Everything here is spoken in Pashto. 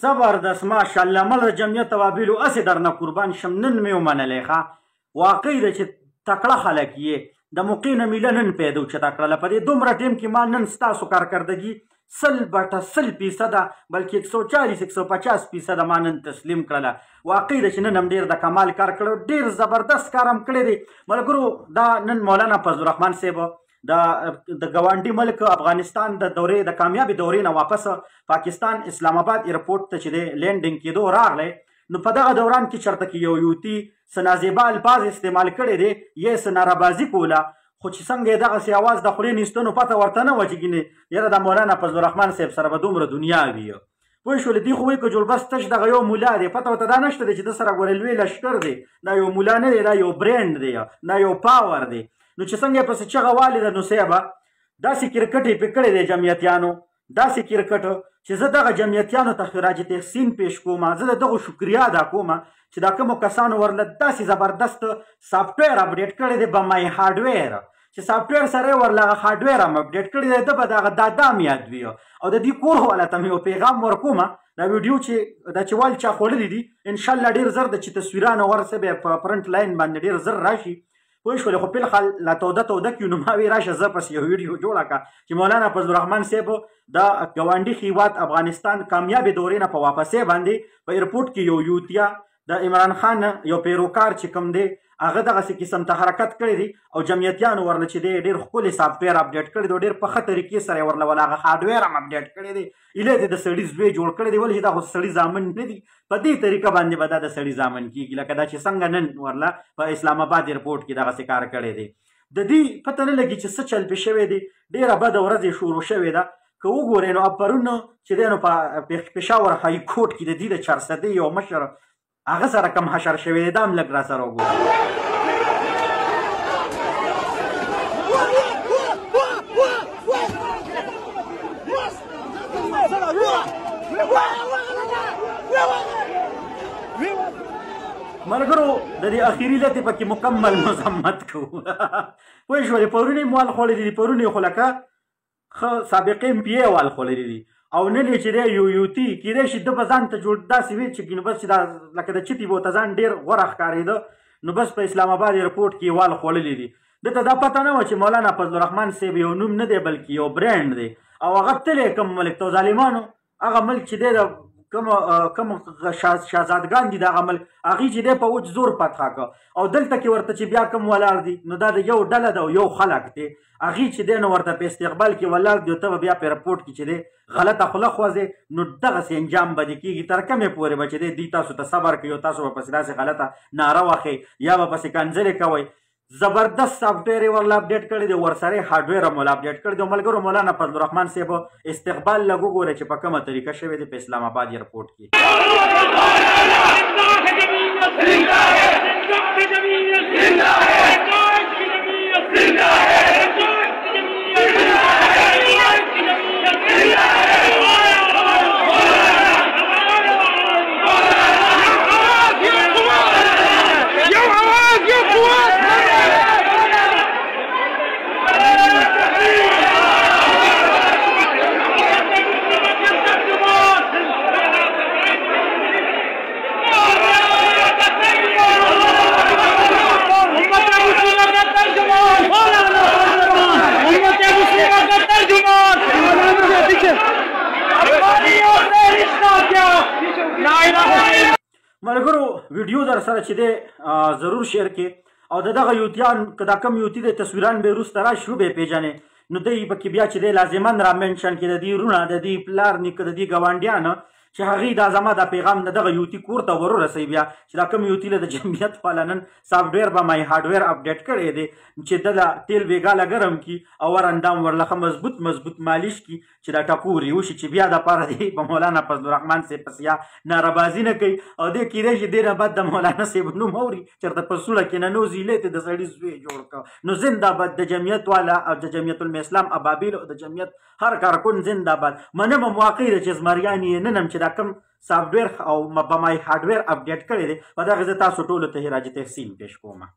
زبردست ماشاءالله مل جمعیت توابیلو اسې درنه قربان شم نن مې ومنلی ښه واقعي ده چې تکړه خلک یې د موقع نه میله نن پیدا اوچته کړله په دې دومره ټیم کې ما نن ستاسو کارکردګي 100% بلکې 140-150% ما نن تسلیم کړله واقعي ده چې نن هم ډېر د کمال کار کړی ډېر زبردست کار هم کړی دی ملګرو دا نن مولانا فضل الرحمن صاحب د ګاونډي ملک افغانستان د دورې د کامیابي دورې نه واپس پاکستان اسلام آباد ایرپورټ ته چې دی لینډینګ کېدو راغلی نو په دغه دوران کې چېرته کې یو یوتي څه نازیبه الفاظ استعمال کړی دی یې څه ناربازي کوله خو چې څنګه یې دغسې اواز د خولې نیستنو پته ورته نه وه چې ګینې یاره د مولانا فضل الرحمن صاحب سره به دومره دنیا وي پوه شولې دوی خو وایي که جوړبس تش دغه یو مولا دی پته ورته دا نشته دی چې ده سره ګورې لوی لشکر دی دا یو مولا نه دی دا یو برینډ دی دا یو پاور دی نو چې څنګه یې پسې چغه والې ده نو صاحبه داسې کرکټ یې پې کړی دی جمعیتیانو داسې کرکټ چې زه دغه جمعیتیانو ته خراج تحسین پیش کوم زه د دغو شکریا ادا کوم چې دا کومو کسانو ورله داسې زبردست سافټویر اپډیټ کړی دی به مای هارډویر چې سافټویر سره یې ورله هغه هارډویر هم اپډیټ کړی دی ده به د هغه دادا م یاد وي او د دې کور والا ته مې یو پیغام ورکوم دا ویډیو چې دا چې وال چا خوړلی دي انشاءالله ډېر زر ده چې تصویرانه ورسه به په فرنټ لاین باندې ډېر زر راشي پوه شولې خو فلحال لا توده کیو نو ما وی راشه زه پس یو ویډیو جوړه کړه چې مولانا فضل الرحمن صاحب د ګاونډي هیواد افغانستان کامیابې دورې نه په واپسۍ باندې په ایرپورټ کې یو یوتیا د عمران خان یو پیروکار چې کوم دی هغه دغسې قسم ته حرکت کړی دی او جمعیتیانو ورله چې دی ډېر ښکلی سافټویر اپډیټ کړی دی ډېر په ښه طریقې سره یې ورله هغه هارډویر هم اپډیټ کړی دی ایله دی د سړي زوی جوړ کړی دی ولې چې دا خو سړي زامن نه دي په دې طریقه باندې به دا د سړي زامن کېږي لکه دا چې څنګه نن ورله په اسلام آباد ایرپورټ کې دغسې کار کړی دی د دې پته نه لګي چې څه چل پې شوی دی ډېره بده ورځ یې شروع شوې ده که وګورئ نو پرون چې دی نو په پېښور های کورټ کې د دې د چارسدې یو مشر هغه سره کم حشر شوی دی دا هم لږ را سره وګورئ ملګرو د دې اخیري لتې پکې مکمل مذمت کوو پوه شولې پرون یې مال خوړلی دي پرون یې خو لکه ښه سابقې ام پي اے وال خوړلی دي او نن یې چې دی یو یوتي کیدای شي ده به ځان ته جوړ داسې وي چې نو بس چې دا لکه د چتي به ورته ځان ډېر غوره ښکارېده نو بس په اسلام آباد ایرپورټ کې وال خوړلی دي ده ته دا پته نه وه چې مولانا فضل الرحمن صاحب یو نوم نه دی بلکې یو برینډ دی او هغه تللی کوم ملک تو ظالمانو هغه ملک چې دی د کوم شهزادګان دي دغه ملک هغې چې دی په وچ زور فتحه کړه او دلته کې ورته چې بیا کوم ولاړ دي نو دا د یو ډله ده او یو خلک دی هغې چې دی نو ورته په استقبال کې ولاړ دي او ته به بیا په رپورټ کې چې دی غلطه خوله خوځې نو دغسې انجام به دې کېږي تر کومې پورې به چې دی دوی تاسو ته صبر کوي او تاسو به پسې داسې غلطه ناره واخئ یا به پسې کنځلې کوئ زبردست سافټویر یې ورله اپډیټ کړی دی ورسره یې هارډویر هم ورله اپډیټ کړی دی ملګرو مولانا فضل الرحمن صاحب استقبال لږ وګورئ چې په کومه طریقه شوی دی په اسلام آباد ایرپورټ کې ملګرو ویډیو در سره چې دی ضرور شیر کې او د دغه یوتیان که دا کم یوتي دی تصویران به یې وروسته راشي وبه یې پېژنې نو دی پکې بیا چې دی لازمان را منشن کړي د دې وروڼه د دې پلار نیکه د دې ګاونډیان چې هغې دا زما دا پیغام د دغه یوتي کور ته ور ورسوي بیا چې دا کوم یوتي له د جمعیت والا نن سافټویر به مای هارډویر اپډیټ کړی دی چې ده له تیل بېګاله ګرم کړي او ور اندام ورلخه مضبوط مالش کړي چې دا ټکور یې وشي چې بیا دپاره دی په مولانا فضل الرحمن صاحب پسې یا ناربازي نه کوي او دې کیدای شي دې نه بعد د مولانا صاحب نوم اوري چېرته په سوړه کې ننوځي ایلی ته د سړي زوی جوړ کړه نو زندهباد د جمعیت والا او د جمعیت الاسلام ابابیل او د جمعیت هر کارکن زندهباد منم هم واقع ده چې زمریان یې نن هم چې دا کوم سافټویر او بمای هارډویر اپډیټ کړی دی په دغه زه تاسو ټولو ته راجع تحسین پیش کوم.